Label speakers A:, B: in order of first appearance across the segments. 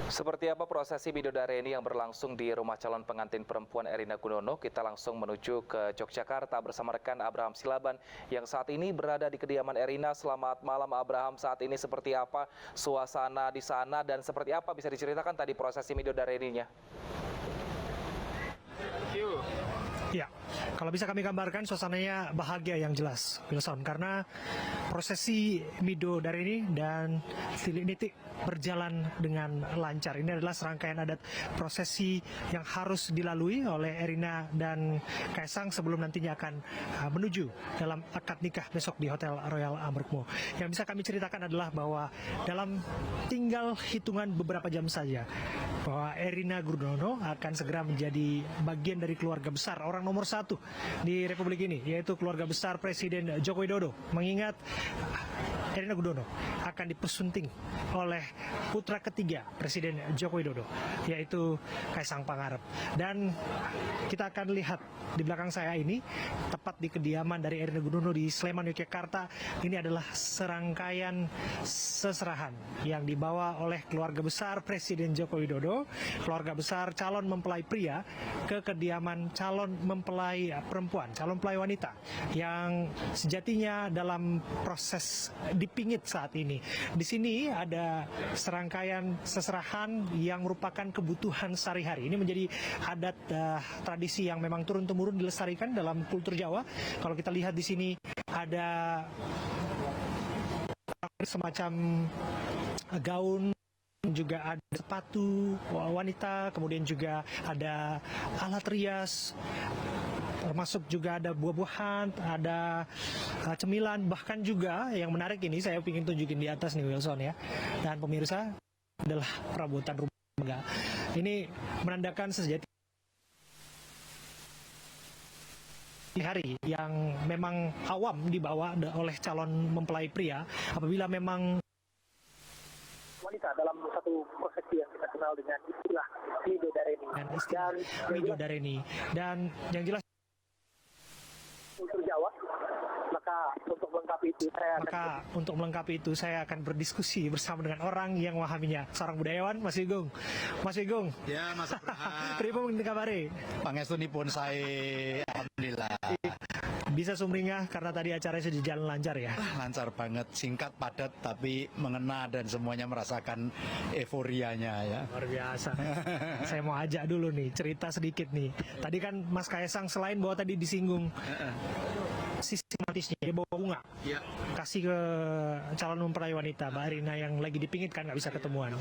A: Seperti apa prosesi Midodareni yang berlangsung di rumah calon pengantin perempuan Erina Gudono? Kita langsung menuju ke Yogyakarta bersama rekan Abraham Silaban yang saat ini berada di kediaman Erina. Selamat malam Abraham, saat ini seperti apa suasana di sana dan seperti apa bisa diceritakan tadi prosesi Midodareninya?
B: Ya, kalau bisa kami gambarkan suasananya bahagia yang jelas, Wilson, karena prosesi Midodareni dan Tilik Nitik berjalan dengan lancar. Ini adalah serangkaian adat prosesi yang harus dilalui oleh Erina dan Kaisang sebelum nantinya akan menuju dalam akad nikah besok di Hotel Royal Amrukmo. Yang bisa kami ceritakan adalah bahwa dalam tinggal hitungan beberapa jam saja, bahwa Erina Gudono akan segera menjadi bagian dari keluarga besar, orang nomor satu di Republik ini, yaitu keluarga besar Presiden Joko Widodo. Mengingat Erina Gudono akan dipersunting oleh putra ketiga Presiden Joko Widodo, yaitu Kaisang Pangarep. Dan kita akan lihat di belakang saya ini, tepat di kediaman dari Erina Gudono di Sleman, Yogyakarta, ini adalah serangkaian seserahan yang dibawa oleh keluarga besar Presiden Joko Widodo, keluarga besar calon mempelai pria, ke kediaman calon mempelai perempuan, calon mempelai wanita, yang sejatinya dalam proses dipingit saat ini. Di sini ada serangkaian seserahan yang merupakan kebutuhan sehari-hari. Ini menjadi adat tradisi yang memang turun-temurun dilestarikan dalam kultur Jawa. Kalau kita lihat di sini ada semacam gaun, juga ada sepatu wanita, kemudian juga ada alat rias, termasuk juga ada buah-buahan, ada cemilan, bahkan juga yang menarik ini saya ingin tunjukin di atas nih Wilson ya, dan pemirsa, adalah perabotan rumah tangga. Ini menandakan sejati hari yang memang awam dibawa oleh calon mempelai pria apabila memang
C: wanita dalam satu prosesi yang kita kenal dengan istilah
B: Midodareni. Dan yang jelas
C: kultur Jawa. Untuk melengkapi itu saya akan berdiskusi bersama dengan orang yang memahaminya, seorang budayawan, Mas Wigung. Mas Wigung.
D: Ya, Mas Abraham.
C: Pripun kabare?
D: Pangestunipun saya alhamdulillah.
B: Bisa sumringah karena tadi acaranya sudah jalan lancar ya.
D: Lancar banget, singkat, padat, tapi mengena dan semuanya merasakan euforianya ya.
B: Luar biasa. Saya mau ajak dulu nih, cerita sedikit nih. Tadi kan Mas Kaisang selain bahwa tadi disinggung sistematisnya, dia bawa bunga, ya, kasih ke calon mempelai wanita, Mbak Erina yang lagi dipingit kan nggak bisa ketemuan.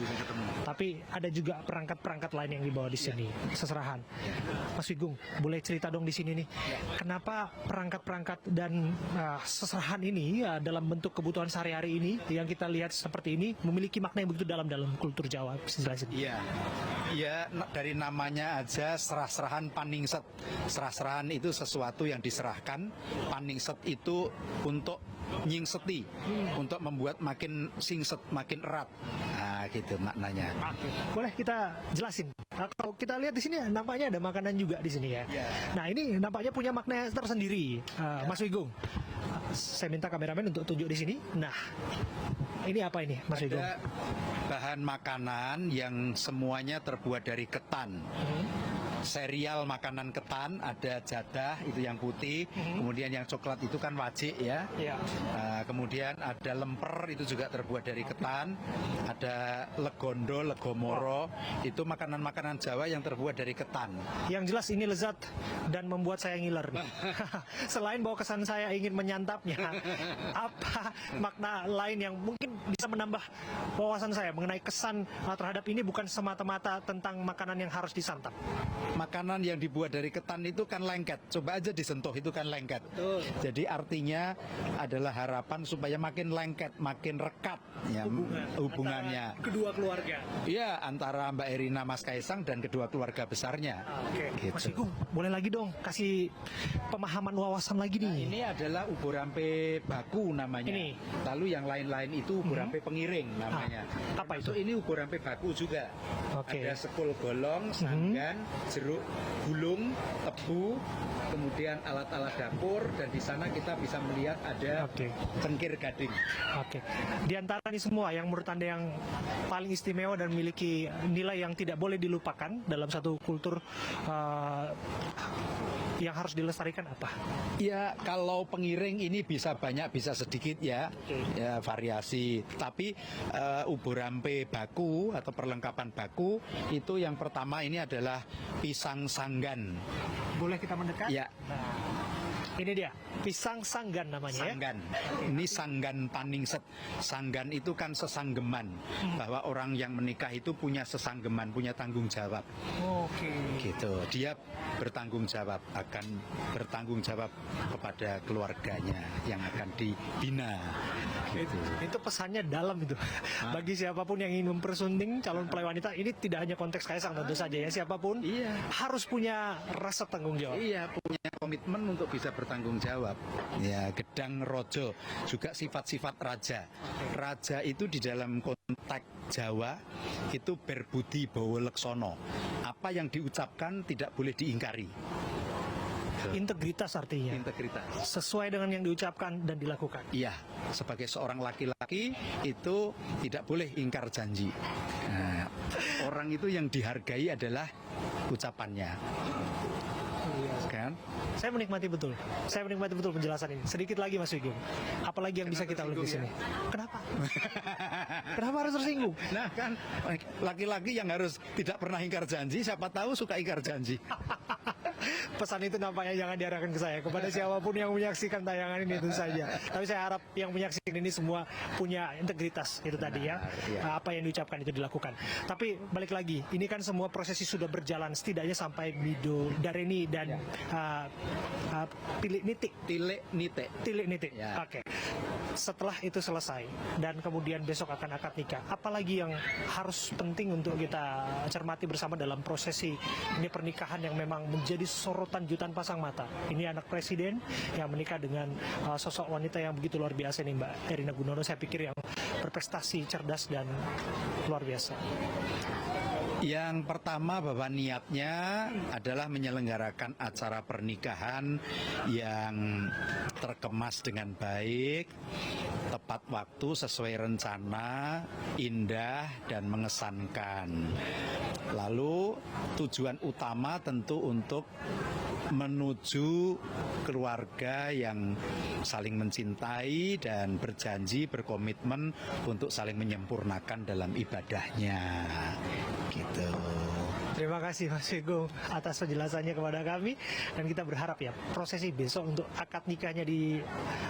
B: Tapi ada juga perangkat-perangkat lain yang dibawa di sini, seserahan. Mas Wigung, boleh cerita dong di sini nih, kenapa perangkat-perangkat dan seserahan ini dalam bentuk kebutuhan sehari-hari ini yang kita lihat seperti ini memiliki makna yang begitu dalam kultur Jawa? Bisa jelasin?
D: Iya, ya, dari namanya aja serah-serahan paningset. Serah-serahan itu sesuatu yang diserahkan. Paningset itu untuk nyingseti, untuk membuat makin singset, makin erat. Nah, gitu maknanya.
B: Oke. Boleh kita jelasin? Nah, kalau kita lihat di sini nampaknya ada makanan juga di sini ya. Nah, ini nampaknya punya makna tersendiri, Mas Wigung. Saya minta kameramen untuk tunjuk di sini. Nah, ini apa ini, Mas Wigung?
D: Ada bahan makanan yang semuanya terbuat dari ketan. Serial makanan ketan, ada jadah itu yang putih, kemudian yang coklat itu kan wajik ya. Kemudian ada lemper itu juga terbuat dari ketan, ada legondo, legomoro, itu makanan-makanan Jawa yang terbuat dari ketan.
B: Yang jelas ini lezat dan membuat saya ngiler. Selain bahwa kesan saya ingin menyantapnya, apa makna lain yang mungkin bisa menambah wawasan saya mengenai kesan terhadap ini bukan semata-mata tentang makanan yang harus disantap?
D: Makanan yang dibuat dari ketan itu kan lengket. Coba aja disentuh, itu kan lengket.
B: Betul.
D: Jadi artinya adalah harapan supaya makin lengket, makin rekat ya, hubungannya.
B: Kedua keluarga.
D: Iya, antara Mbak Erina, Mas Kaisang dan kedua keluarga besarnya.
B: Oke.
D: Gitu.
B: Mas Wigung, boleh lagi dong kasih pemahaman wawasan lagi nih.
D: Nah, ini adalah uburampe baku namanya.
B: Ini.
D: Lalu yang lain-lain itu uburampe pengiring namanya.
B: Apa itu?
D: Ini uburampe baku juga.
B: Oke.
D: Ada sekul golong, sanggan, jeruk jeruk gulung, tebu, kemudian alat-alat dapur, dan di sana kita bisa melihat ada
B: Oke.
D: cengkir gading.
B: Oke. Di antara ini semua yang menurut Anda yang paling istimewa dan memiliki nilai yang tidak boleh dilupakan dalam satu kultur yang harus dilestarikan apa?
D: Ya, kalau pengiring ini bisa banyak, bisa sedikit ya, ya variasi. Tapi ubur rampe baku atau perlengkapan baku itu yang pertama ini adalah pisang sanggan.
B: Boleh kita mendekat?
D: Ya,
B: Ini dia, pisang sanggan namanya ya.
D: sanggan. Ini sanggan paningset. Sanggan itu kan sesanggeman, bahwa orang yang menikah itu punya sesanggeman, punya tanggung jawab.
B: Oke.
D: Gitu. Dia bertanggung jawab, akan bertanggung jawab kepada keluarganya yang akan dibina. Gitu.
B: Itu pesannya dalam itu. Bagi siapapun yang ingin mempersunting calon pelai wanita, ini tidak hanya konteks Kaisang tentu saja ya, siapapun
D: Iya.
B: harus punya rasa tanggung jawab.
D: Iya, punya komitmen untuk bisa bertanggung jawab. Ya, gedang rojo juga sifat-sifat raja. Raja itu di dalam konteks Jawa itu berbudi bawa leksono. Apa yang diucapkan tidak boleh diingkari.
B: Integritas artinya.
D: Integritas.
B: Sesuai dengan yang diucapkan dan dilakukan.
D: Iya, sebagai seorang laki-laki itu tidak boleh ingkar janji. Nah, orang itu yang dihargai adalah ucapannya. Kan?
B: Saya menikmati betul. Saya menikmati betul penjelasan ini. Sedikit lagi Mas Wigum. Apalagi yang bisa kita ulik di sini? Kenapa? Kenapa harus tersinggung?
D: Nah kan laki-laki yang harus tidak pernah ingkar janji, siapa tahu suka ingkar janji.
B: Pesan itu nampaknya jangan diarahkan ke saya, kepada siapapun yang menyaksikan tayangan ini tentu saja. Tapi saya harap yang menyaksikan ini semua punya integritas itu tadi ya.
D: iya.
B: Apa yang diucapkan itu dilakukan. Tapi balik lagi, ini kan semua prosesi sudah berjalan setidaknya sampai Mido Dareni dan Tilik Nitik.
D: Tilik nite.
B: Ya.
D: Ya.
B: Oke. Setelah itu selesai dan kemudian besok akan akad nikah, apalagi yang harus penting untuk kita cermati bersama dalam prosesi ini pernikahan yang memang menjadi sorotan jutaan pasang mata. Ini anak presiden yang menikah dengan sosok wanita yang begitu luar biasa nih Mbak Erina Gunono. Saya pikir yang berprestasi, cerdas dan luar biasa.
D: Yang pertama bahwa niatnya adalah menyelenggarakan acara pernikahan yang terkemas dengan baik, tepat waktu sesuai rencana, indah dan mengesankan. Lalu tujuan utama tentu untuk menuju keluarga yang saling mencintai dan berjanji berkomitmen untuk saling menyempurnakan dalam ibadahnya. Gitu.
B: Terima kasih Mas Vigo atas penjelasannya kepada kami, dan kita berharap ya prosesi besok untuk akad nikahnya di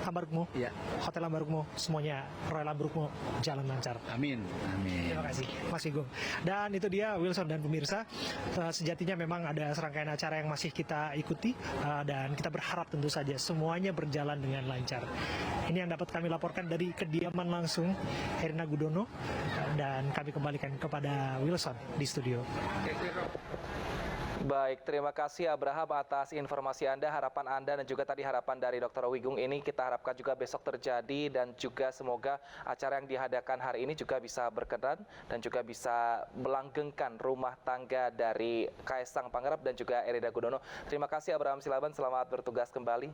B: Ambarukmo,
D: Ya.
B: Hotel Ambarukmo, semuanya Royal Ambarukmo jalan lancar.
D: Amin. Amin.
B: Terima kasih Mas Vigo. Dan itu dia Wilson dan pemirsa, sejatinya memang ada serangkaian acara yang masih kita ikuti, dan kita berharap tentu saja semuanya berjalan dengan lancar. Ini yang dapat kami laporkan dari kediaman langsung Erina Gudono, dan kami kembalikan kepada Wilson di studio.
A: Baik, terima kasih Abraham atas informasi Anda, harapan Anda, dan juga tadi harapan dari Dr. Wigung ini kita harapkan juga besok terjadi, dan juga semoga acara yang diadakan hari ini juga bisa berkenan dan juga bisa melanggengkan rumah tangga dari Kaisang Pangarep dan juga Erina Gudono. Terima kasih Abraham Silaban, selamat bertugas kembali.